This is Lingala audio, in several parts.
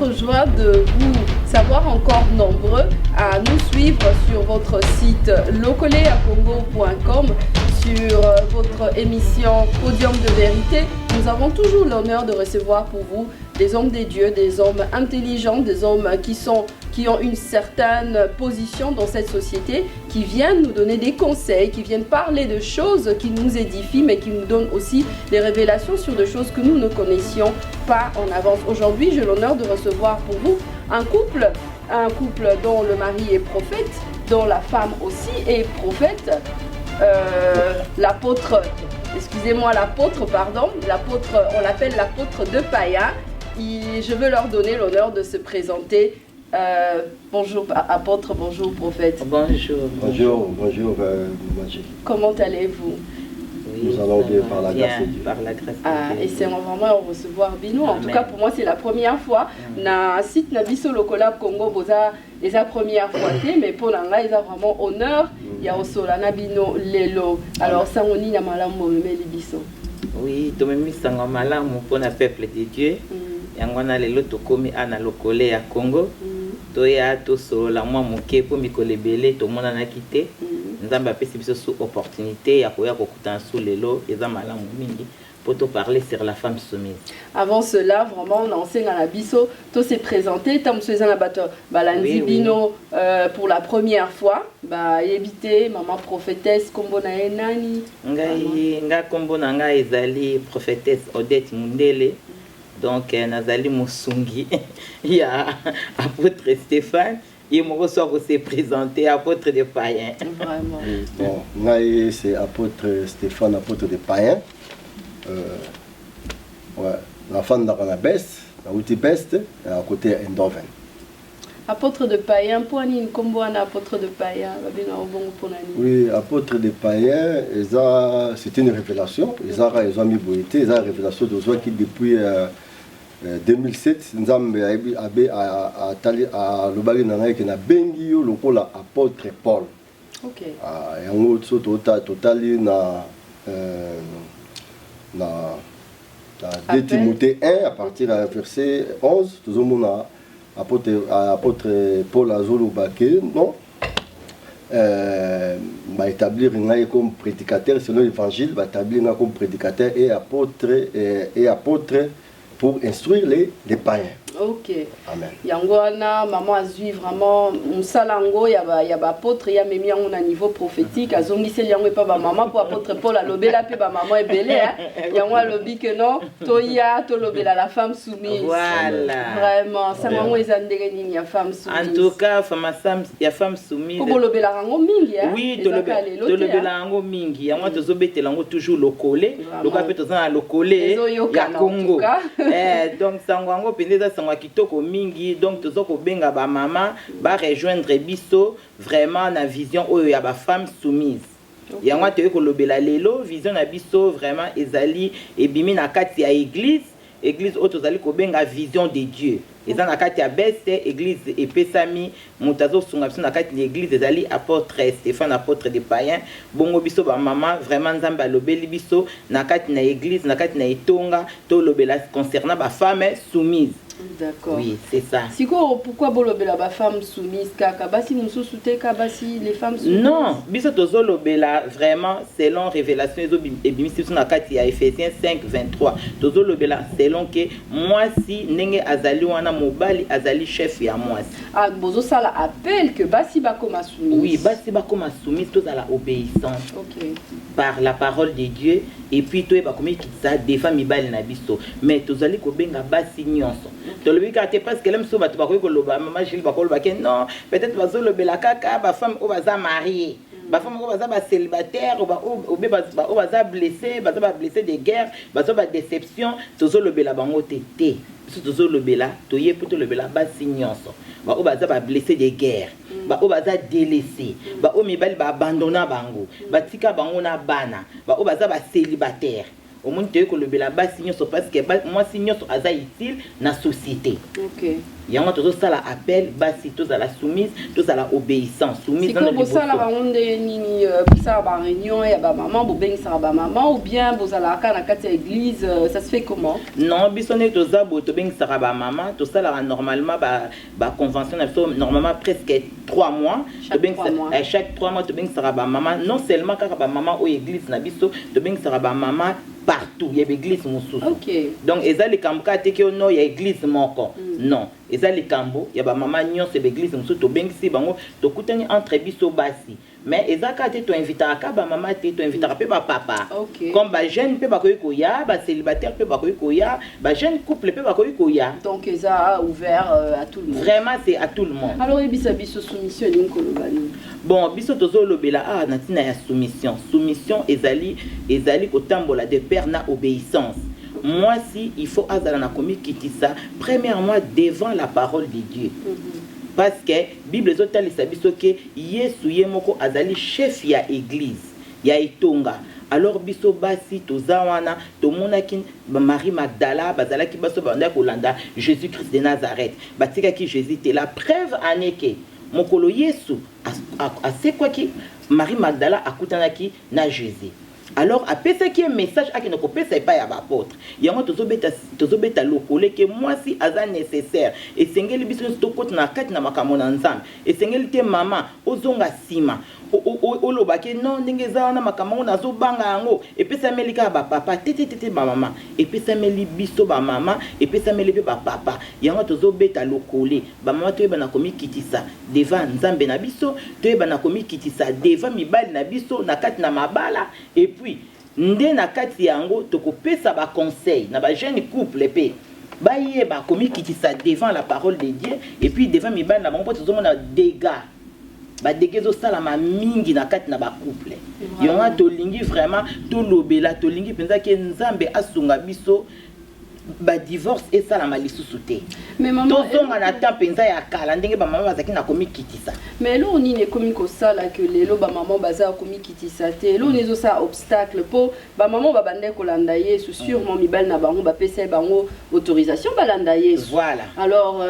notre joie de vous savoir encore nombreux à nous suivre sur votre site locoleacongo.com, sur votre émission Podium de vérité. Nous avons toujours l'honneur de recevoir pour vous des hommes des dieux, des hommes intelligents, des hommes qui ont une certaine position dans cette société, qui viennent nous donner des conseils, qui viennent parler de choses qui nous édifient, mais qui nous donnent aussi des révélations sur des choses que nous ne connaissions pas en avance. Aujourd'hui, j'ai l'honneur de recevoir pour vous un couple dont le mari est prophète, dont la femme aussi est prophète. L'apôtre, on l'appelle l'apôtre de Paya. Et je veux leur donner l'honneur de se présenter. Bonjour apôtre, bonjour prophète. Bonjour. Bonjour. Comment allez-vous? Nous allons bien par la grâce de Dieu. Et c'est vraiment un recevoir bino. En tout cas, pour moi, c'est la première fois. Na site na biso lokola Congo boza c'est la première fois, mais pour l'anga, ils ont vraiment honneur. Il y a aussi la bino lelo. Alors ça on y a malamu mais biso. Oui, to memi sanga malamu pour le peuple de Dieu. Yangwana lelo to komi ana lokole ya Congo. To ya to so la moi moke pour mikolebele to mona na kité. Nzamba apesi biso sous opportunité ya koya kokuta sous lelo eza malamu mingi pour te parler sur la femme soumise. Avant cela, vraiment, on enseigne à la biso, tout s'est présenté, tam souza na bato balanzi bino pour la première fois, ba yebité maman prophétesse kombo na enani. Nga kombo na nga ezali prophétesse Odette Mundele. Donc nazali musungi ya apôtre Stéphane. Il me reçoit pour se présenter, apôtre de Païen. Vraiment. Bon, c'est apôtre Stéphane, apôtre de Païen. La femme dans la best, la outil best, à côté Endoven. Apôtre de Païen, pour une combo en apôtre de Païen, oui, apôtre de Païen, c'est une révélation. Ils ont mis beauté, ils ont une révélation de gens qui depuis 2007, nous avons lobaki na ngai na bengi yo lokola apôtre Paul. OK. Yango totali na 2 Timothée 1 à partir du verset 11, tout le monde apôtre Paul azolobaki non va établir comme prédicateur selon l'évangile, va établir comme prédicateur et apôtre pour instruire les païens. Ok. Amen. Yangwana, maman a vu vraiment Msalango, il y a apôtre, il y a même un niveau prophétique. Azongi c'est yango pas maman pour apôtre Paul a lobela pe maman est belé hein. Yangwa lobi que non, toya to lobela la femme soumise. Voilà. Vraiment, ça maman est andegeni ya femme soumise. En tout cas, il y a femme soumise. Pour lobela rango mingi hein. Oui, to lobela rango mingi. Yangwa to zobetela ngo toujours lokolé. Loka pe to za lokolé ya Congo. Donc sango pendeza kitoko mingi, donc tozoko benga ba maman ba rejoindre biso vraiment na vision oyo ya ba femme soumise. Yango te ko lobela lelo vision na biso vraiment ezali ebimi na kati ya église oyo tozali ko benga vision de Dieu. Eza na kati ya beste église epesami mutazo sunga biso na kati ya église ezali apôtre Stéphane apôtre de Païen bongo biso ba maman vraiment nzamba lobeli biso na kati na église na kati na etonga to lobela concernant ba femme soumise. D'accord. Oui, c'est ça. Pourquoi bolobela ba femme soumise kaka basi mususu te ka basi les femmes soumises? Non, biso tozo lobela vraiment selon révélation ezo ebimisi na kati ya Ephésiens 5:23. Tozo lobela selon que moi si ndenge azali wana mobali azali chef ya mwasi. Ah bozo sala appel que basi ba koma soumise. Oui, basi ba koma soumise tous à la obéissance. OK. Par la parole de Dieu et puis toi ba komi kitsa des femmes mibali na biso. Mais tozali ko benga basi nyonso. To lobi ka te parce que l'aime so ba to ba ko loba maman Gilles ba ko loba ke non, peut-être bazo lobela kaka ba femme o baza mariée. Ba femme ko baza ba célibataire o baza blessé, baza blessé de guerre, baza ba déception, tozo lobela bango te. Tozo lobela, toye poto lobela basi nyonso. Ba o baza ba blessé de guerre, ba o baza délaissé, ba o mibali ba abandonna bango, ba tika bango na bana, ba o baza ba célibataire. au monde te ko le bela basi nyonso parce que moi si nyonso aza utile na société. OK. Yango tozo sala appel basi toza la soumise, toza la obéissance, soumise dans le liboso. Si ko sala ronde nini ça ba réunion ya ba maman bo beng ça ba maman ou bien bo sala ka na kati église, ça se fait comment? Non, bisone toza bo to beng ça ba maman, to sala normalement ba convention normalement presque 3 mois. Chaque 3 mois to beng ça ba maman, non seulement ka ba maman au église na biso, to beng ça ba maman partout, il y a l'église mosusu. OK. Donc eza le kambo ka te ke no ya église moko. Non, eza le kambo, ya ba maman nyonso be église mosusu to bengisi bango to kutani entre biso basi. Mais eza ka te to invitera ka ba maman te to invitera pe ba papa. Okay. Comme ba jeune pe ba koyi koya, ba célibataire pe ba koyi koya, ba jeune couple pe ba koyi koya. Donc eza ouvert à tout le monde. Vraiment c'est à tout le monde. Alors ebisa biso soumission ni kolobani. Bon, biso tozo lobela natina ya soumission. Soumission ezali kotambola de père na obéissance. Moi si il faut azala na komi kitisa premièrement devant la parole de Dieu. Parce que Bible zotalisa biso ke Yesu ye moko azali chef ya église ya itonga. Alors biso basi tozawana tomonaki Marie Magdala bazalaki baso banda kolanda Jésus-Christ de Nazareth. Batika ki Jésus te la preuve aneke mokolo Yesu a quoi ki Marie Magdala akutanaki na Jésus. Alors après ça qui est message à qui ne peut pas y avoir apôtre. Il y a un tozobeta lokole que moi si aza nécessaire et sengeli biso to côté na kati na makamona nzambe et sengeli te maman ozonga sima o lobaki non ndengeza na makamona zo banga yango et puis ça melika ba papa tete ba maman et puis ça meli biso ba maman et puis ça meli ba papa. Il y a un tozobeta lokole ba maman to bana komi kitisa devant nzambe na biso to bana komi kitisa devant mibali na biso na kati na mabala et puis nde na kati yango tokopesa ba conseil na ba jeune couple pe ba yeba komi kitisa devant la parole de Dieu et puis devant mibali na bango tozomona dégâts ba dégâts zo salama mingi na kati na ba couple yonga tolingi vraiment to lobela tolingi penza ke nzambe asunga biso ba divorce et ça la malisusu te. Mais maman tozonga na temps penza ya kala ndenge ba maman bazaki na komi kitisa. Mais là on est komi ko sala que lelo ba maman baza komi kitisa te. Là on est ça obstacle pour ba maman ba bande ko landa Yesu sûrement mibal na bango ba pesa bango autorisation ba landa Yesu. Voilà. Alors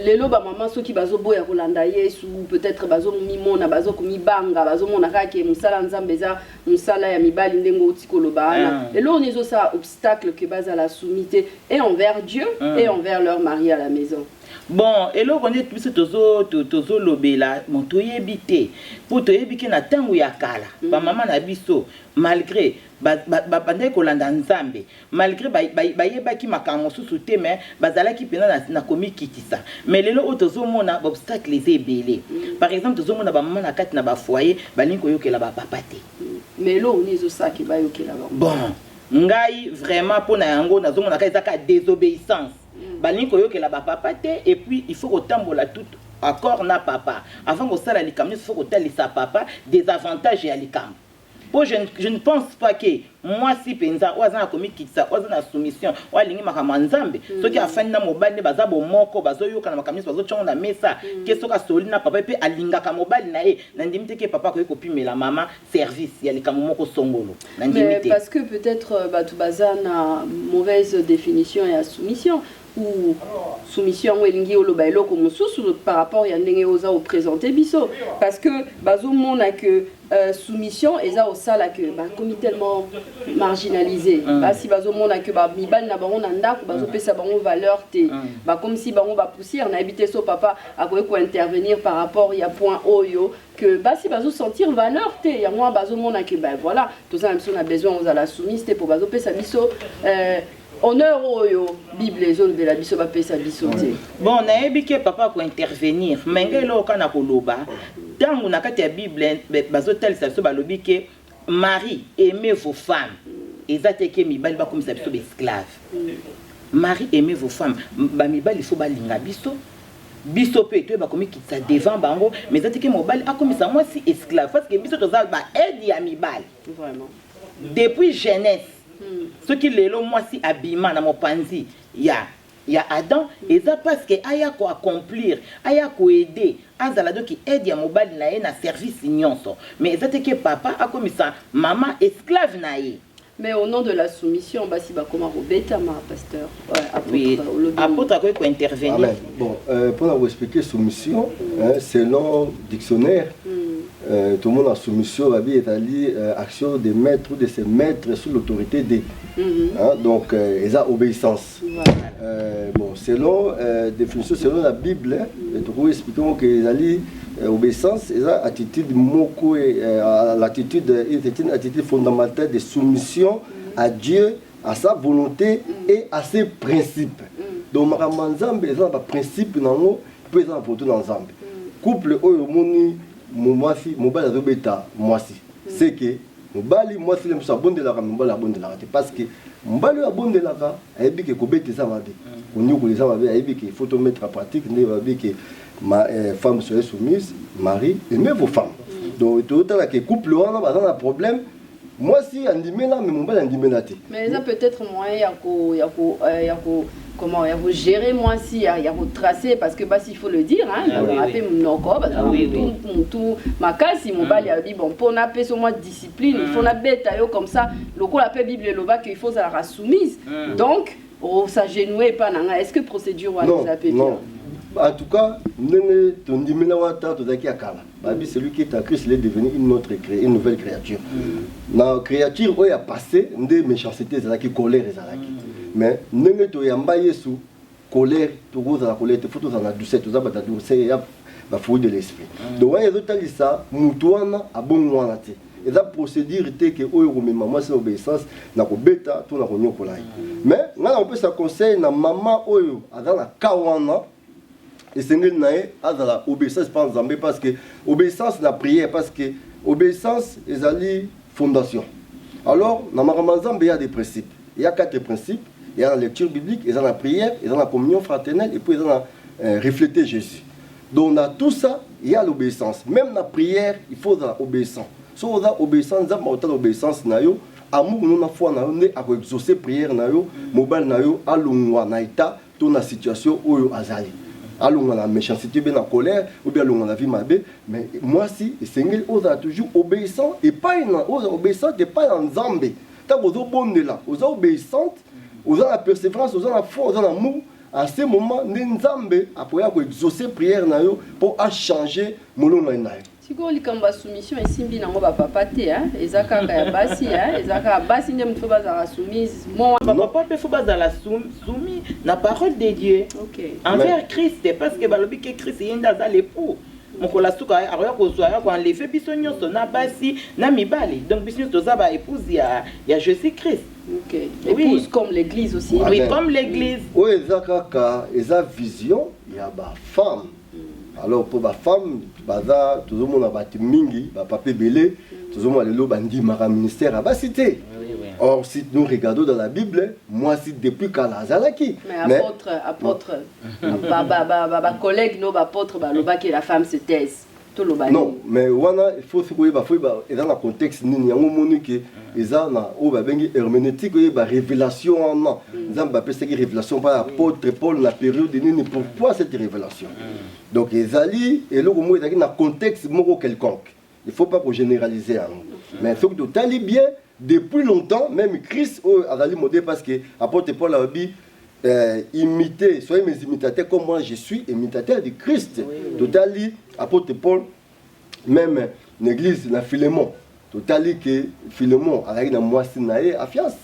lelo ba maman ceux qui bazo boya ko landa Yesu peut-être bazo mimona bazo komi banga bazo mona ka ke musala nzambe za musala ya mibali ndengo utikolo ba. Lelo on est ça obstacle que baza la soumité et envers Dieu et envers leur mari à la maison. Bon, et là on est plus tozo lobela mon toyebite pour toyebike na tangu ya kala ba maman na biso malgré ba bande ko landa nzambe malgré ba yebaki makambo susu te mais bazala ki pena na komi kitisa mais lelo otozo mona obstacle les ebele par exemple tozo mona ba maman na kati na ba foyer balinko yokela ba papa te mais là on est ça qui ba yokela ba bon ngai vraiment pour na yango nazomona ka ezaka désobéissance balinko yokela ba papa te et puis il faut kotambola tout accord na papa avant ko sala likambo il faut kotalisa papa des avantages ya likambo. Pour je ne pense pas que moi si penza oza komi kitsa oza na soumission walingi makama nzambe soki afani na mobali ne baza bomoko bazoyoka na makamisi bazochonga na mesa ke soka solina papa pe alingaka mobali na ye na ndimite ke papa ko kopimela mama service ya likambo moko songolo na ndimite. Parce que peut-être batu baza na mauvaise définition ya soumission ou soumission ou elingi oloba eloko mosusu par rapport ya ndenge oza o présenter biso parce que bazo mona que soumission eza au sala que ba komi tellement marginalisé ba si bazo mona que ba mibali na bango na ndako bazo pesa bango valeur te ba comme si bango ba poussière na habité so papa akoye ko intervenir par rapport ya point oyo que ba si bazo sentir valeur te ya moi bazo mona que ba voilà tout ça on a besoin aux la soumise te pour bazo pesa biso honneur oyo Bible ezolo de la biso ba pesa biso te. Bon na ebike papa ko intervenir mengelo kana koloba tangu na kati ya Bible bazotel sa biso balobi ke Marie aimez vos femmes ezate ke mibali ba komisa biso esclave. Marie aimez vos femmes ba mibali faut balinga biso biso pe to ba komi kitsa devant bango mais ezate ke mobali akomisa moi si esclave parce que biso toza ba aide ya mibali vraiment depuis jeunesse. Ce qui est là, moi, si habillement dans mon panzi, il y a Adam, et ça parce que aya ko accomplir, aya ko aider, azalado qui aide ya mobile na service nyonso. Mais ça que papa a comme ça, maman esclave na ye. Mais au nom de la soumission, si comment Robeta, ma pasteur. Oui, apôtre a intervenir. Amen. Bon, pour vous expliquer soumission, selon le dictionnaire, tout le monde a soumission, action de maître ou de se mettre sous l'autorité des. Donc, ils ont obéissance. Bon, selon définition, selon la Bible, tout le monde explique que l'obéissance, ils ont attitude l'attitude est une attitude fondamentale de soumission à Dieu, à sa volonté et à ses principes. Donc, Maramazambe, ils ont des principes dans nous, puis ils ont voté dans Zambie. Couple, Moumasi, Mobile Robeta, Moisi. C'est que Mobali, Moisi, les gens de la Mobile abonde la parce que Mobile abonde la va, et bien que Kobete ça va bien. On y a les gens et bien qu'il faut mettre en pratique, ne va bien que ma femme soit soumise, mari, et même vos femmes. Donc, tout le temps que couple, on a un problème. Moi, si on dit là, mais mon bel on dit là. Mais il y a peut-être moyen comment vous gérer moi si il y a vous tracer parce que s'il faut le dire hein après mon corps tout ma case si mon bal il dit bon pour n'a pas seulement discipline il faut na bête comme ça le coup la Bible le bas qu'il faut la soumise donc s'agenouiller pas est-ce que procédure va nous appeler non en tout cas ton dimena wata to zaki akala babi celui qui est en Christ il est devenu une nouvelle créature la créature où il a passé des méchanceté zaki colère zaki mais ndenge to yamba Yesu colère to goza la colère te faut to na douceur to za bata douceur ya ba fruit de l'esprit donc ouais ezotali ça mutuana abongwana te et la procédure était que oyo komema moi c'est obéissance na ko beta to na ko nyokola mais ngana on peut ça conseil na maman oyo azala kawana et c'est ngel nae azala obéissance pas nzambe parce que obéissance la prière parce que obéissance ezali fondation alors na makambo nzambe il y a des principes il y a 4 principes. Il y a la lecture biblique, il y a la prière, il y a la communion fraternelle et puis il y a refléter Jésus. Donc dans tout ça, il y a l'obéissance. Même la prière, il faut l'obéissance. Si on a l'obéissance, nous avons l'obéissance. Amour, nous avons foi, nous avons exaucé prière, mobile, nous avons allongé naïta, toute la situation où nous avons allongé la méchanceté, la colère, ou bien allongé la vie mabé. Mais moi, si, Seigneur, on a toujours obéissant et pas une obéissant et pas en Zambé. Tant que vous êtes bon là, vous êtes obéissante. Vous avez la persévérance, vous avez la foi, vous avez l'amour. À ce moment, Nzambe après exaucer prière pour changer mon nom. Si vous avez une soumission, et si vous avez papa, ezaka ya basi, ezaka basi ne mtu baza soumise. Papa peut faut baza la soumis la parole de Dieu. Envers Christ parce que balobi que Christ yenda za l'époux. Mokola suka aroya ko soya ko enlever biso nyonso na basi na mibali. Donc biso nyonso za ba épouse ya Jésus Christ. Épouse comme l'église aussi. Oui, comme l'église. Oui, ezaka eza vision ya ba femme. Alors pour ba femme, baza toujours mon abati mingi, ba pape belé, toujours moi lelo bandi mara ministère à cité. Or si nous regardons dans la Bible, moi si depuis Kalazalaki. Mais apôtre, collègue nos apôtres, le bas que la femme se taise. Non, mais wana il faut se couper et dans le contexte ni yango monique eza na o ba bengi herméneutique ba révélation na nzamba pesa ki révélation par apôtre Paul la période ni pourquoi cette révélation. Donc ezali et le mot ezali na contexte moko quelconque. Il faut pas généraliser mais il faut que tu tali bien depuis longtemps même Christ a ali modèle parce que apôtre Paul a dit imiter, soyez mes imitateurs comme moi je suis imitateur de Christ. Totali, apôtre Paul, même l'église, la Philémon, totali que Philémon, a la moitié naé à fias.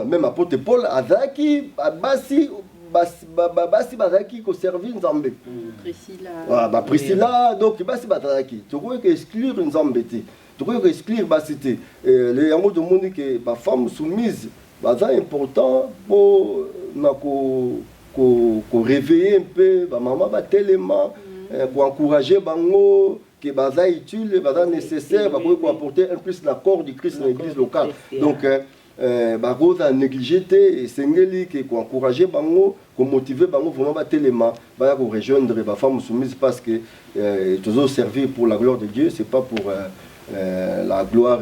Même apôtre Paul, a zaki, basi ko servir Nzambe. Priscilla. Priscilla, donc basi bazaki. Tu crois que exclure Nzambe te. Tu crois que exclure basité. Les yango de monde que ma femme soumise. C'est important pour réveiller un peu maman tellement pour encourager bango que baza utile baza nécessaire pour apporter un plus l'accord du Christ dans l'église locale donc baza négligé et sengeli que pour encourager bango pour motiver bango vraiment tellement ba rejoindre ba femme soumise parce que toujours servir pour la gloire de Dieu c'est pas pour la gloire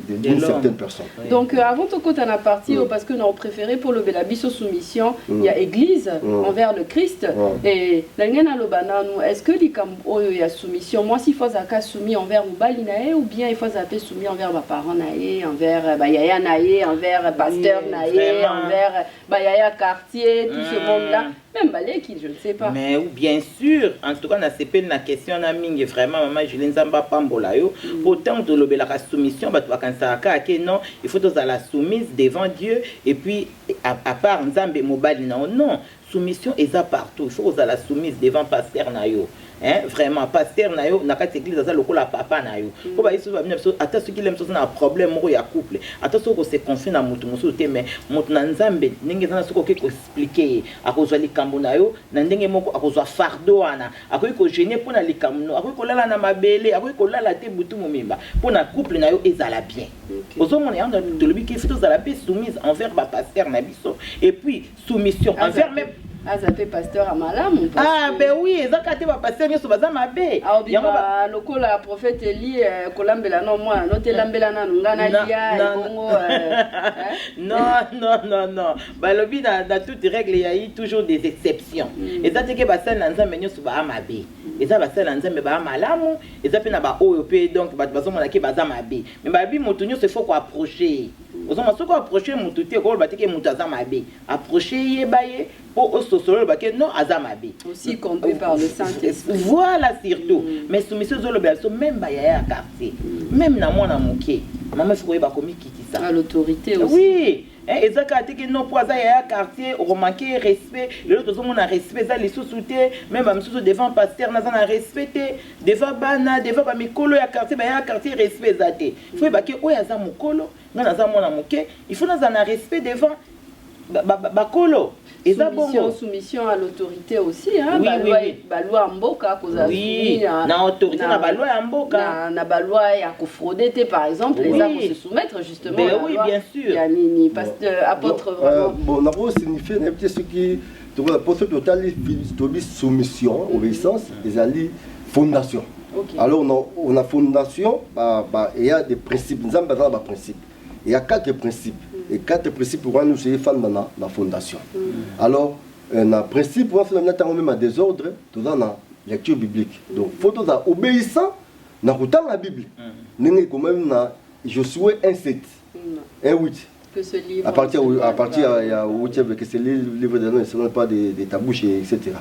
d'une certaine personne. Donc avant tout côté la partie parce que nous préféré pour le Belabiso soumission, il y a église envers le Christ et est-ce que il y a soumission moi si faut ça soumis envers Mobali naé ou bien il faut ça soumis envers ma parent naé envers yaya naé envers pasteur naé envers yaya quartier tout ce monde là même Baleki je ne sais pas. Mais bien sûr en tout cas on a CP la question na mingi vraiment maman Julien Zamba pambola yo autant de la soumission non il faut tous à la soumise devant Dieu et puis à part Nzambe Mobali non soumission est à partout il faut à la soumise devant pasteur nayo hein vraiment pasteur nayo na kati église ça lokola papa nayo ko ba iso ba mina so ata ce qui l'aime so na problème moko ya couple ata so ko se confie na mutu musu te mais mutu na Nzambe ndenge za so ko expliquer akozwa likambo nayo na ndenge moko akozwa fardo wana akoyi ko gêner pour na likambo akoyi ko lala na mabele akoyi ko lala te butu momimba pour na couple nayo ezala bien ozo mona yanda de lobi ki fito za la paix soumise envers ba pasteur na biso et puis soumission envers même Azapé pasteur à Malam. Ah, ben oui, ça a été pasteur, mais ça va m'abbé. Ah, bien, le prophète Eli, Kolambela, non, moi, non, t'es l'ambela, non, non. Bah, le but dans toutes les règles, il y a eu toujours des exceptions. Et ça, c'est que pasteur Nanza Menyo Suba Mabé. Et ça, pasteur Nanza Meba Malamu, et ça, fait n'a OEP, donc, bah, on a qui Baza Mabé. Mais Babi, mon tonio, c'est faut qu'on approcher. Vous avez approché mon touté, qu'on va dire que mon Tazamabe. Approcher, Yebaye. Pour non azamabe aussi conduit par le Saint-Esprit. Voilà surtout mais soumission zo lobeso même ba ya quartier même na mwana moké maman faut ba komi kiki ça à l'autorité aussi oui ezaka tiki non poisa ya quartier on manquer respect le autres ont un respect ça les sous-souté même ba msusu devant pasteur na za na respecter devant bana devant ba mikolo ya quartier respect zate faut ba ke oya za mukolo na za mwana moké il faut na za na respect devant ba kolo. Soumission à l'autorité aussi, hein? Oui. Baloi Mboka, oui, na autorité na baloi Mboka. Na baloi ya frauder par exemple, les hommes se soumettre justement. Mais oui, bien sûr. Ya ni pasteur apôtre vraiment. Bon, na pas signifier n'importe ce qui donc la porte totale de soumission, obéissance, des alliés fondation. Alors on a fondation, il y a des principes, nous avons des principes. Il y a 4 principes. Et 4 principes pour nous c'est dans la fondation. Alors, un principe pour nous même à désordre, tout dans la lecture biblique. Donc, il faut être obéissant dans la Bible. Nous quand même Josué 1:7, 1:8. Que ce livre. À partir il y a 8 que c'est le livre de Noël, ce n'est pas des tabouches, etc.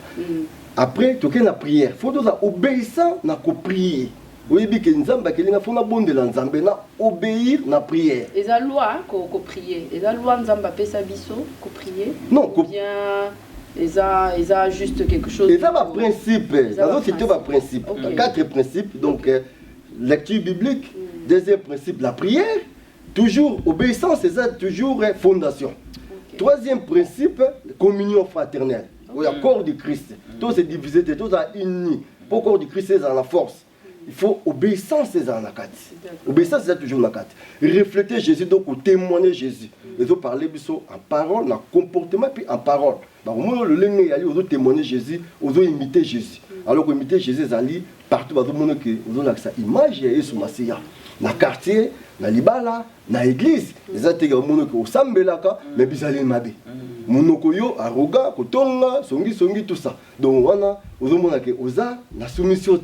Après, tu as la prière. Il faut être obéissant dans la prière. Oui, bien que Nzamba que l'inga fona bonde la Nzambe na obéir na prière. Et la loi ko prier. Et la loi Nzamba pesa biso ko prier. Non, ko bien eza juste quelque chose. Et ça va principe. Ça c'est un principe. 4 principes donc lecture biblique, deuxième principe la prière, toujours obéissance, c'est ça toujours fondation. Troisième principe communion fraternelle. Au corps du Christ. Tout c'est divisé, tout est uni. Pour corps du Christ c'est dans la force. Il faut obéissance c'est dans la carte. Obéissance c'est toujours la carte. Refléter Jésus donc témoigner Jésus. Les autres parler en parole, en comportement puis en parole. Bah au moins le lingue y aller aux autres témoigner Jésus, aux autres imiter Jésus. Alors que imiter Jésus ali partout bah tout le monde que aux autres sa image et sur Masia. Na quartier, na libala, na église. Les autres que au monde que au sambelaka mais bizali mabe. Monokoyo aroga kotonga songi tout ça. Donc voilà aux autres que oza na soumission.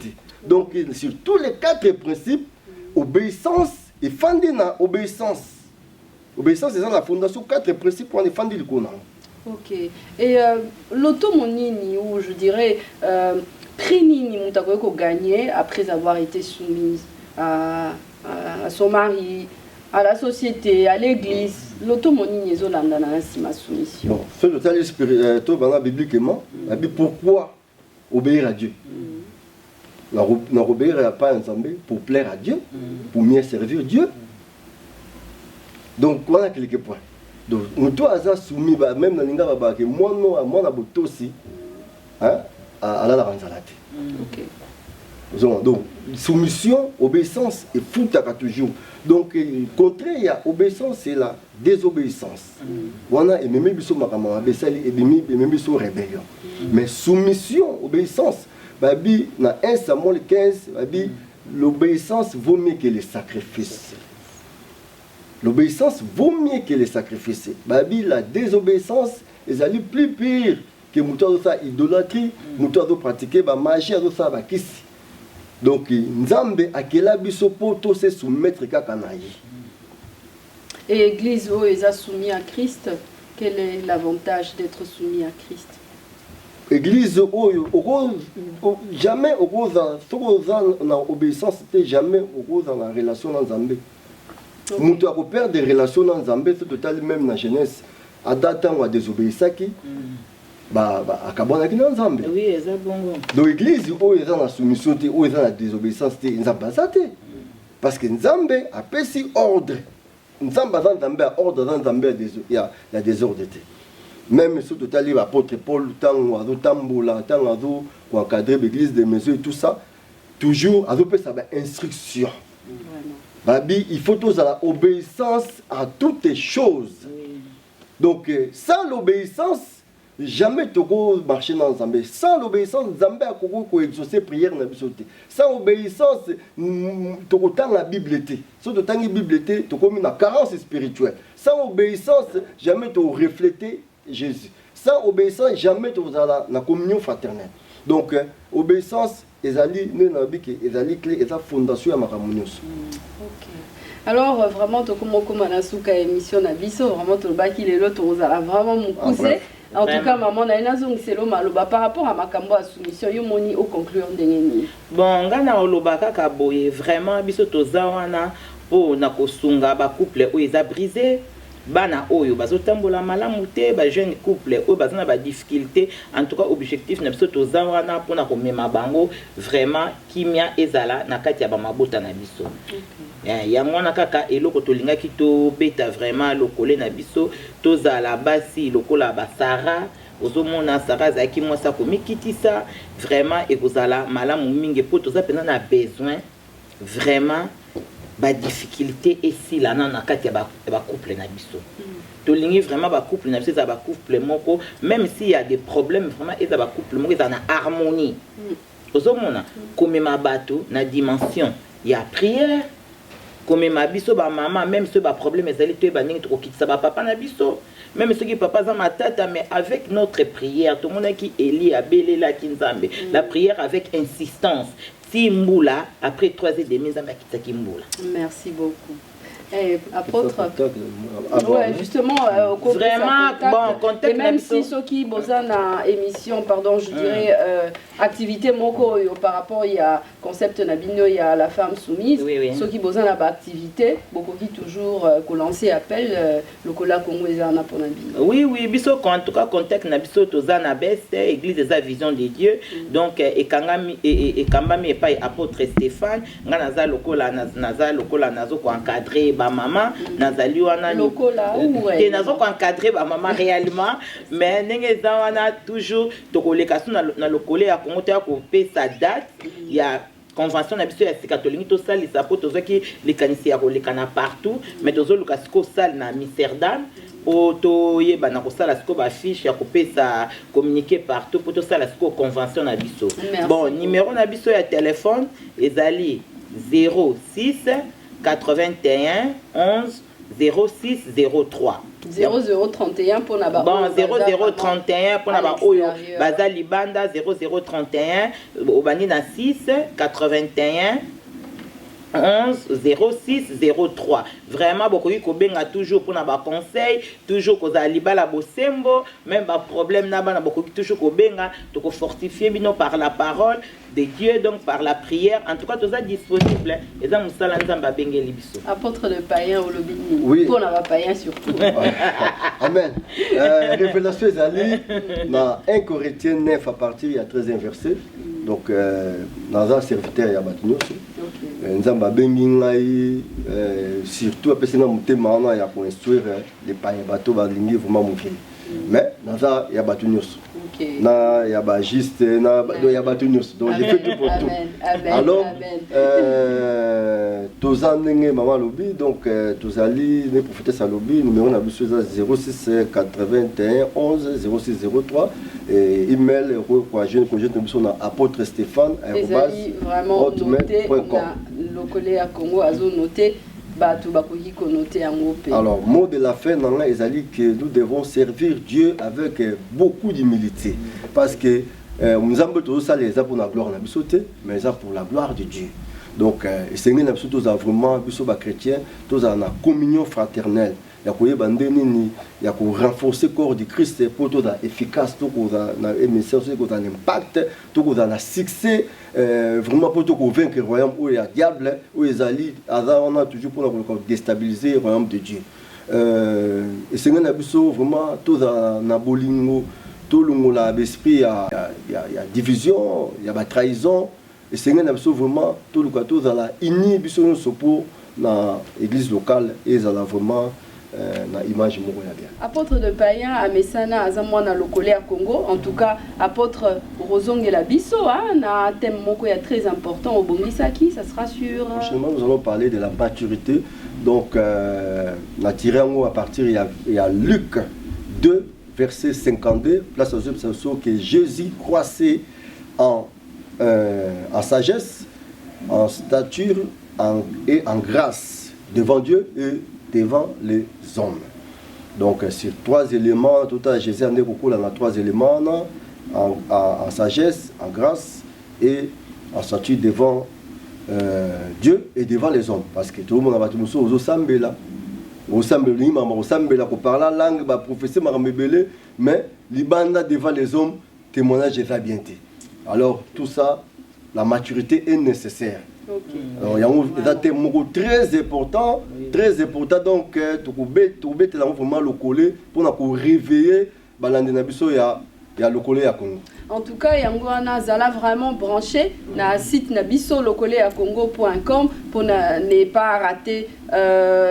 Donc, sur tous les 4 principes, obéissance et fondée dans obéissance. Obéissance, c'est la fondation 4 principes pour défendre le Coran. Ok. Et l'automonini, ou je dirais, Prinini, Moutakoyoko gagné après avoir été soumise à son mari, à la société, à l'église. L'automonini, ils ont ma soumission. Bon, ce total spirituel, bibliquement, pourquoi obéir à Dieu? N'obéir pas à Nzambe pour plaire à Dieu, pour mieux servir Dieu. Donc, on a quelques points. Donc, nous tous soumis, même dans l'Inga, moi, je aussi à la ranzalate. Donc, soumission, obéissance et foutaka toujours. Donc, le contraire, il y a obéissance, c'est la désobéissance. On a même rébellion. Mais soumission, obéissance, Babi, dans 1 Samuel 15, Babi, l'obéissance vaut mieux que les sacrifices. L'obéissance vaut mieux que les sacrifices. Babi, la désobéissance, ils allaient plus pire que mouton sa idolâtrie, mouton pratiquer la magie, ça va kisi. Donc, Nzambe akela biso poto se soumettre kakanayi. Et l'église où ils sont soumis à Christ, quel est l'avantage d'être soumis à Christ? L'église jamais dans l'obéissance, jamais dans la relation dans Nzambe. Mouton a perdre des relations dans Nzambe, c'est total même dans la jeunesse. À date, on a désobéissé qui akabonaki na Nzambe. Oui, c'est bon. Donc l'église où ils sont dans la soumission, où ils sont dans la désobéissance, ils n'ont pas ça. Parce que Nzambe a pris ordre. Nzambe a ordre dans Nzambe, il y a des ordres. Même si tout à l'heure, l'apôtre Paul, tant qu'on encadrer l'église des mesures et tout ça, toujours, il y a des instructions. Babi, il faut tous à l'obéissance à toutes les choses. Donc, sans l'obéissance, jamais tu peux marcher dans Nzambe. Sans l'obéissance, Nzambe a exaucer prière na biso te. Sans obéissance, tu peux la Bible te. Si tu as la Bible te, tu as une carence spirituelle. Sans obéissance, jamais tu refléter Jésus. Sans obéissance, jamais tu as la communion fraternelle. Donc, obéissance, ils allaient clé, ils fondation à ma communion. Alors, vraiment, tu as émission na biso, vraiment, tu as vraiment mon poussé. En tout cas, maman, par rapport à ma cambo à soumission, yo moni au conclure ndengeni. Bon, ngana olobaka kaboye vraiment biso tozawana po na kosunga ba couple o eza brisé. Bana oyo bazotambola malamu te ba jeune couple oyo bazana ba difficulté. En tout cas, objectif na biso tozawana po na komema bango vraiment kimia ezala na kati ya ba mabota na biso. Yango na kaka eloko tolingaki to beta vraiment lokole na biso tozala basi lokola basara ozomona sara zaki mwasa komikitisa vraiment ekozala malamu mingi po toza pena na besoin vraiment ba difficulté esi la na kati ya ba couple na biso tolingi vraiment ba couple na biso za ba couple moko même s'il y a des problèmes vraiment eza ba couple moko eza na harmonie ozomona komema bato na dimension ya prière. Comme ma biso ba maman même ce ba problème ezali to ba ningi to kitisa ba papa na biso même ceux qui papa za matata mais avec notre prière tout le monde qui Eli abele la kinzambe la prière avec insistance timbula après 3h30 nzambe kitisa kimbula. Merci beaucoup. Apôtre, ouais, justement, vraiment, bon, contexte. Et même si ceux qui bossent na émission, pardon, je dirais, activité moko par rapport il y a concept nabino il y a la femme soumise. Ceux qui bossent na activité, beaucoup qui toujours lancer appel le cola Congo les ana pour nabino. Oui, biso en tout cas contexte nabiso tozana best église des vision de Dieu. Donc ekangami et kambami pas apôtre Stéphane, ngana lokola nazo ko encadrer ba maman nazali wana te nazo ko encadrer ba maman réellement mais ndenge za wana toujours tokoleka na lokole ya Congo ta ko pesa date ya convention na biso ya catholique to sali sapo to zaki lekanisi ya kolekana partout mais tozo lukasiko sali na Amsterdam to yeba na ko sala siko ba fiche ya ko pesa communiquer partout pour to sala siko convention na biso. Bon numéro na biso ya téléphone ezali 06 81 11 06 03 0031 pour na ba bon 0031 pour na ba oyo bazali banda 0031 obani na 6 81 11 06 03 vraiment beaucoup ko benga toujours pour na ba conseil toujours ko za libala bosembo même ba problème na bana beaucoup toujours ko benga to ko fortifier bino par la parole de Dieu donc par la prière en tout cas tous disponible et ça musala nzamba bengeli biso apôtre de païen au lobini oui. Pour na ba païen surtout amen révélation ezali na 1 Corinthiens 9 à partir il y a 13e verset donc dans un serviteur ya batunyo nzamba bengi ngai surtout apesi na motema wana ya construire les païens bateau balingi vraiment mokili mais naza ya bato nyonso na ya ba juste na ya bato nyonso donc je fais tout pour tout alors Toza Nenge Maman Lobby, donc Tozali, les prophétesses à Lobby, numéro 06 81 11 06 03, et email, apôtre Stéphane, vraiment noté, le collègue à Congo a noté. Alors, mot de la fin, que nous devons servir Dieu avec beaucoup d'humilité. Parce que nous avons tous ça les pour la gloire, mais ça pour la gloire de Dieu. Donc, c'est vraiment chrétien, tous en communion fraternelle. Il y a renforcer le corps du Christ pour tout efficace, tout un message, tout un impact, tout un succès, vraiment pour tout vaincre le royaume où il y a diable, où ils allient, on a toujours pour déstabiliser le royaume de Dieu. Et c'est vraiment tout un bolingo, tout l'esprit, il y a division, il y a trahison, et c'est vraiment tout le cas, tout a uni pour l'église locale, et ça a vraiment na image moko ya bien. Apôtre de Payen à Messana azamwana lokole à Congo, en tout cas apôtre Rozongela Bisso na thème moko ya très important au Bongisaki, ça sera sur prochainement nous allons parler de la maturité. Donc na tiré à partir il y a Luc 2 verset 52, place aux observations que Jésus croissait en sagesse, en stature et en grâce devant Dieu et devant les hommes. Donc sur 3 éléments, tout à Jésus a beaucoup dans 3 éléments, en sagesse, en grâce et en stature devant Dieu et devant les hommes. Parce que tout le monde a battu au Sambela. Au Sambela, au Sambela, qu'on parle la langue, bah prophétie m'a rebellé, mais l'Ibanda devant les hommes, témoignage est bien. Alors tout ça, la maturité est nécessaire. Okay. Alors, il y a un thème très important, donc tu peux vraiment le coller pour réveiller il y a le coller à Congo. En tout cas, Yangoana Zala vraiment branché na site nabiso lokoleacongo.com pour ne pas rater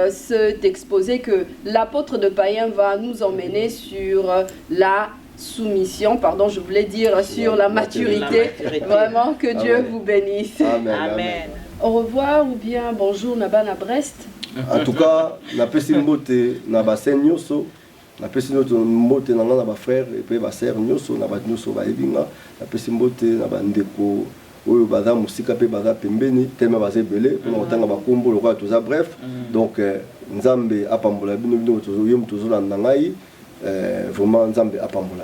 cet exposé que l'apôtre de Payen va nous emmener sur la soumission, pardon, je voulais dire sur la maturité. Vraiment que Dieu vous bénisse. Amen. Au revoir ou bien bonjour Nabana Brest. En tout cas, na pesi mbote na basen nyoso, na pesi mbote na nga na ba frère et puis ba sœur nyoso na ba nyoso ba ebinga, na pesi mbote na ba ndeko oyo baza musika pe baza pembeni tellement baza belé pour otanga ba kombo lokwa toza bref. Donc nzambe apambola bino bino tozo tozolanda ngai. Vraiment Nzambe apambola.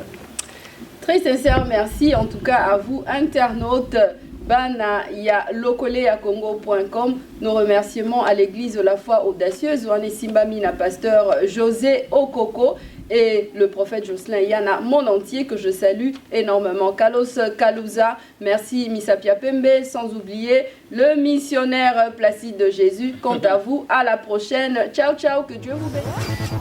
Très sincère merci en tout cas à vous internautes bana ya lokoleacongo.com. Nos remerciements à l'église de la foi audacieuse Wane Simbamina pasteur José Okoko et le prophète Jocelyn Yana mon entier que je salue énormément. Carlos Kalouza, merci Misapia Pembe, sans oublier le missionnaire Placide de Jésus. Quant à vous, à la prochaine. Ciao ciao, que Dieu vous bénisse.